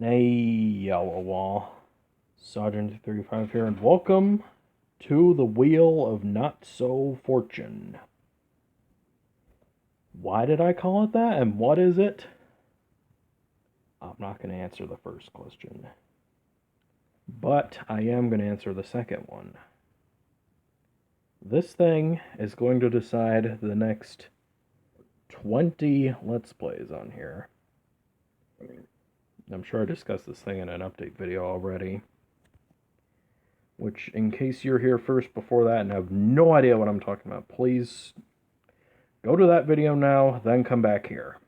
Nay, yellow wall. Sergeant 35 here, and welcome to the Wheel of Not So Fortune. Why did I call it that, and what is it? I'm not going to answer the first question, but I am going to answer the second one. This thing is going to decide the next 20 Let's Plays on here. I'm sure I discussed this thing in an update video already. Which, in case you're here first before that and have no idea what I'm talking about, please go to that video now, then come back here.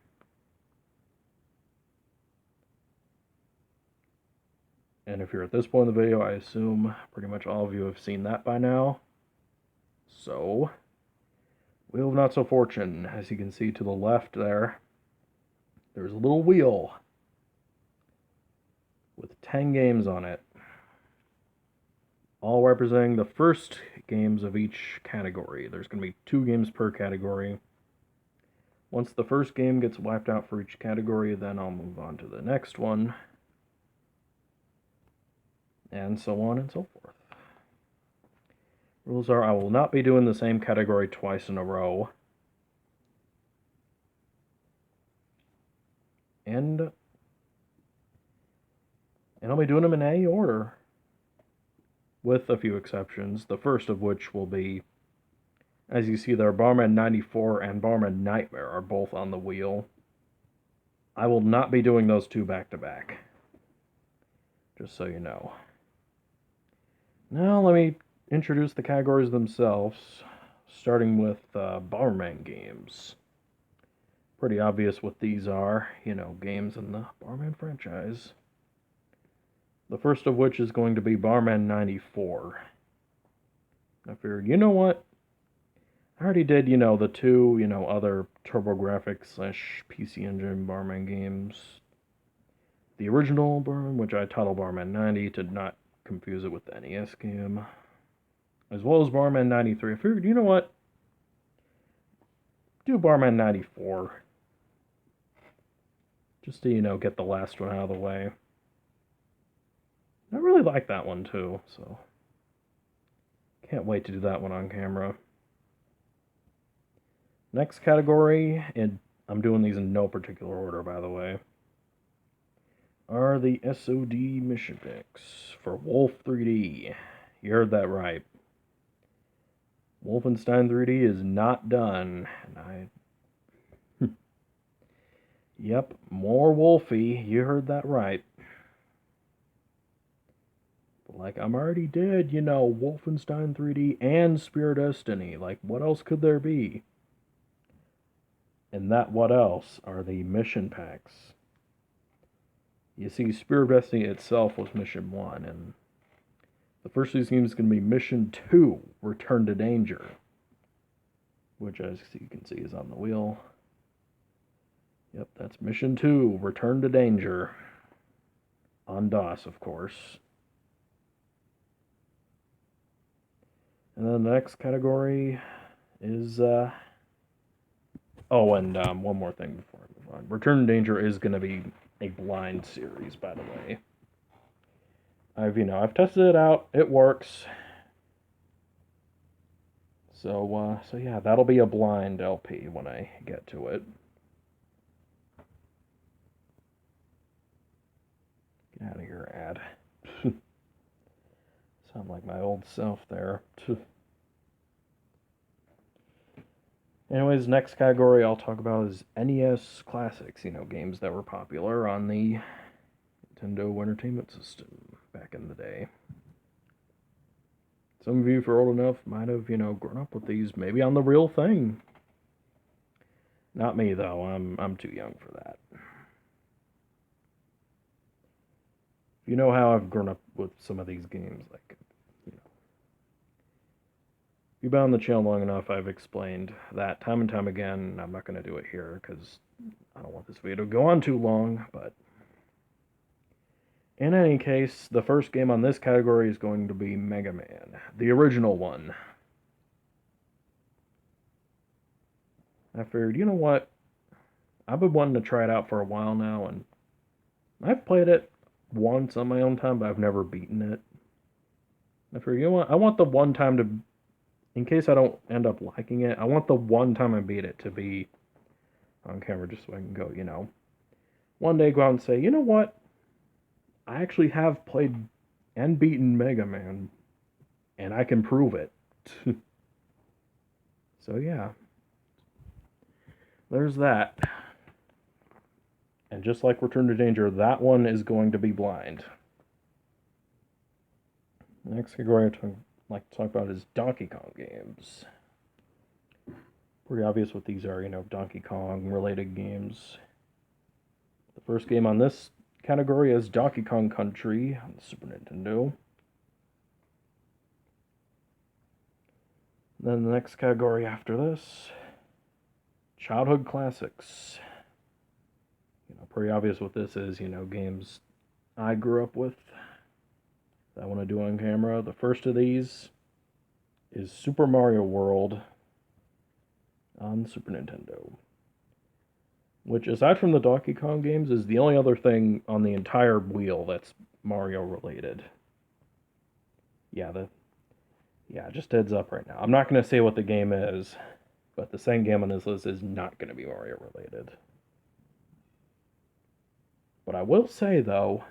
And if you're at this point in the video, I assume pretty much all of you have seen that by now. So, Wheel of Not So Fortune. As you can see to the left there, there's a little wheel with 10 games on it, all representing the first games of each category. There's going to be 2 games per category. Once the first game gets wiped out for each category, then I'll move on to the next one, and so on and so forth. Rules are, I will not be doing the same category twice in a row. And I'll be doing them in A order, with a few exceptions, the first of which will be, as you see there, Bomberman 94 and Bomberman Nightmare are both on the wheel. I will not be doing those 2 back-to-back, just so you know. Now let me introduce the categories themselves, starting with Bomberman games. Pretty obvious what these are, games in the Bomberman franchise. The first of which is going to be Bomberman 94. I figured, you know what? I already did, the 2, other TurboGrafx/PC Engine Bomberman games. The original Bomberman, which I titled Bomberman 90 to not confuse it with the NES game, as well as Bomberman 93. I figured, you know what? Do Bomberman 94. Just to, get the last one out of the way. I really like that one, too, so can't wait to do that one on camera. Next category, and I'm doing these in no particular order, by the way, are the SOD mission picks for Wolf 3D. You heard that right. Wolfenstein 3D is not done, and Yep, more Wolfie, you heard that right. Like, I'm already dead, Wolfenstein 3D and Spear Destiny. Like, what else could there be? And that what else are the mission packs. You see, Spear of Destiny itself was Mission 1, and the first of these games is going to be Mission 2, Return to Danger, which, as you can see, is on the wheel. Yep, that's Mission 2, Return to Danger. On DOS, of course. And then the next category is, oh, and one more thing before I move on. Return to Danger is going to be a blind series, by the way. I've tested it out. It works. So yeah, that'll be a blind LP when I get to it. Get out of here, ad. Sound like my old self there. Anyways, next category I'll talk about is NES classics, games that were popular on the Nintendo Entertainment System back in the day. Some of you, if you're old enough, might have, grown up with these, maybe on the real thing. Not me, though. I'm too young for that. You know how I've grown up with some of these games, like, if you've been on the channel long enough, I've explained that time and time again. I'm not going to do it here because I don't want this video to go on too long, but in any case, the first game on this category is going to be Mega Man, the original one. I figured, you know what? I've been wanting to try it out for a while now, and I've played it once on my own time, but I've never beaten it. I figure, you know what? I want the one time to, in case I don't end up liking it, I want the one time I beat it to be on camera just so I can go, one day go out and say, you know what? I actually have played and beaten Mega Man, and I can prove it. So yeah, there's that. And just like Return to Danger, that one is going to be blind. The next category I'd like to talk about is Donkey Kong games. Pretty obvious what these are, Donkey Kong related games. The first game on this category is Donkey Kong Country on the Super Nintendo. Then the next category after this, childhood classics. Pretty obvious what this is, games I grew up with that I want to do on camera. The first of these is Super Mario World on the Super Nintendo, which, aside from the Donkey Kong games, is the only other thing on the entire wheel that's Mario related. Just heads up right now. I'm not going to say what the game is, but the second game on this list is not going to be Mario related. But I will say, though,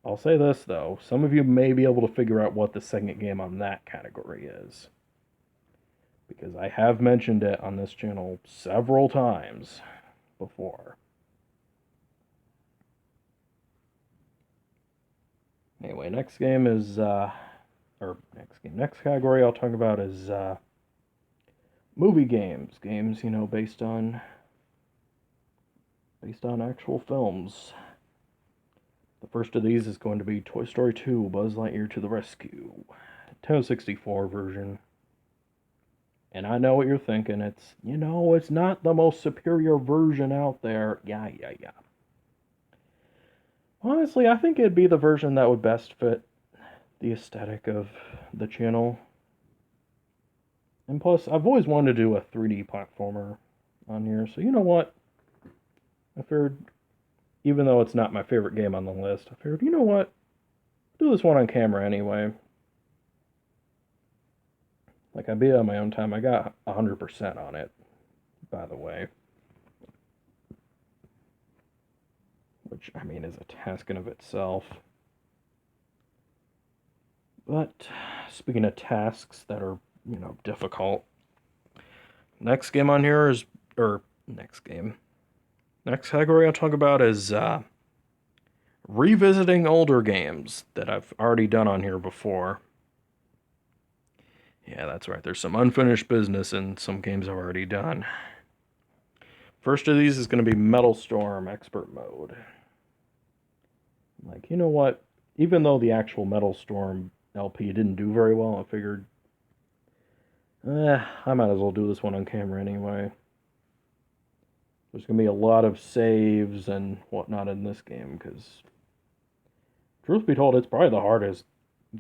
I'll say this, though. Some of you may be able to figure out what the second game on that category is, because I have mentioned it on this channel several times before. Anyway, next category I'll talk about is movie games. Games, based on actual films. The first of these is going to be Toy Story 2, Buzz Lightyear to the Rescue. Nintendo 64 version. And I know what you're thinking. It's not the most superior version out there. Yeah. Honestly, I think it'd be the version that would best fit the aesthetic of the channel. And plus, I've always wanted to do a 3D platformer on here. So you know what? I figured, even though it's not my favorite game on the list, I figured, you know what? Do this one on camera anyway. Like, I beat it on my own time. I got 100% on it, by the way. Which, is a task in of itself. But, speaking of tasks that are, difficult, next next category I'll talk about is revisiting older games that I've already done on here before. Yeah, that's right. There's some unfinished business in some games I've already done. First of these is going to be Metal Storm Expert Mode. Like, you know what? Even though the actual Metal Storm LP didn't do very well, I figured, I might as well do this one on camera anyway. There's going to be a lot of saves and whatnot in this game, because, truth be told, it's probably the hardest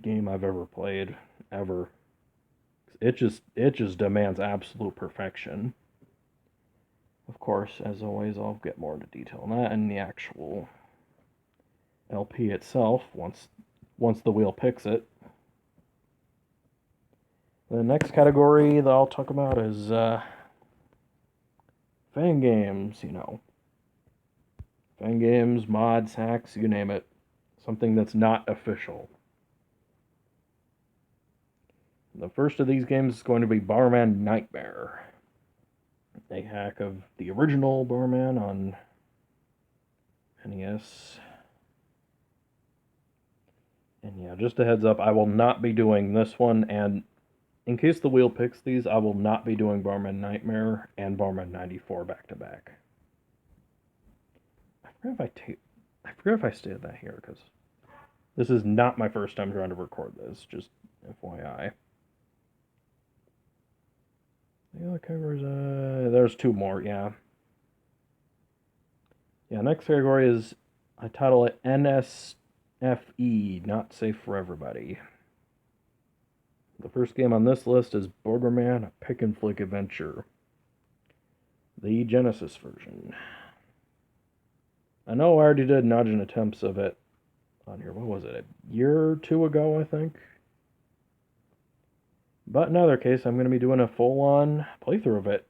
game I've ever played, ever. It just demands absolute perfection. Of course, as always, I'll get more into detail on that in the actual LP itself, once the wheel picks it. The next category that I'll talk about is fan games, Fan games, mods, hacks, you name it. Something that's not official. The first of these games is going to be Bomberman Nightmare. A hack of the original Bomberman on NES. And yeah, just a heads up, I will not be doing this one, and in case the wheel picks these, I will not be doing Bomberman Nightmare and Bomberman 94 back to back. I forget if I stated that here, because this is not my first time trying to record this, just FYI. The other covers, there's two more, yeah. Yeah, next category is, I title it NSFE, Not Safe for Everybody. The first game on this list is Bomberman, a pick and flick adventure. The Genesis version. I know I already did nudging attempts of it on here. What was it? A year or two ago, I think. But in either case, I'm going to be doing a full-on playthrough of it.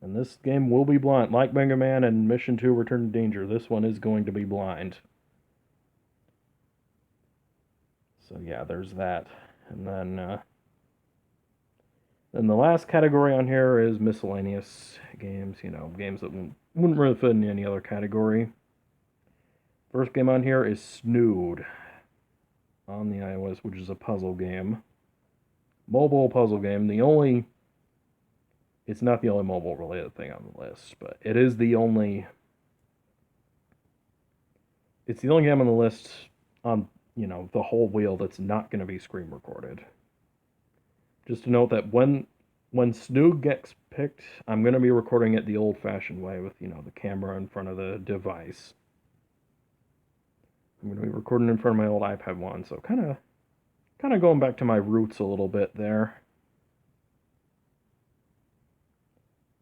And this game will be blind. Like Mega Man and Mission 2 Return to Danger, this one is going to be blind. So yeah, there's that. And then the last category on here is miscellaneous games. You know, games that wouldn't really fit in any other category. First game on here is Snood on the iOS, which is a puzzle game. Mobile puzzle game. It's not the only mobile related thing on the list, but it is the only. It's the only game on the list on, the whole wheel that's not going to be screen recorded. Just to note that when Snoog gets picked, I'm going to be recording it the old-fashioned way with, the camera in front of the device. I'm going to be recording in front of my old iPad 1, so kind of going back to my roots a little bit there.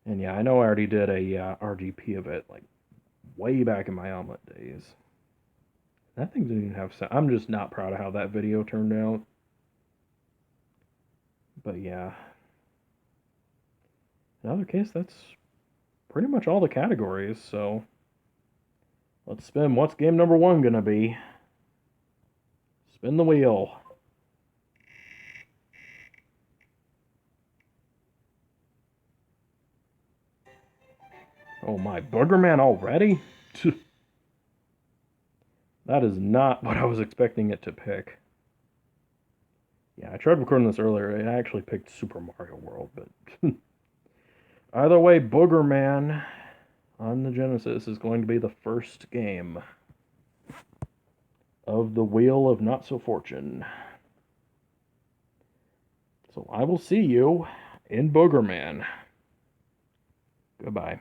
And yeah, I know I already did a RGP of it, like, way back in my omelet days. That thing didn't even have sound. I'm just not proud of how that video turned out. But yeah. In other case, that's pretty much all the categories, so let's spin. What's game number 1 gonna be? Spin the wheel. Oh my, Boogerman already? That is not what I was expecting it to pick. Yeah, I tried recording this earlier. It actually picked Super Mario World, but either way, Boogerman on the Genesis is going to be the first game of the Wheel of Not So Fortune. So I will see you in Boogerman. Goodbye.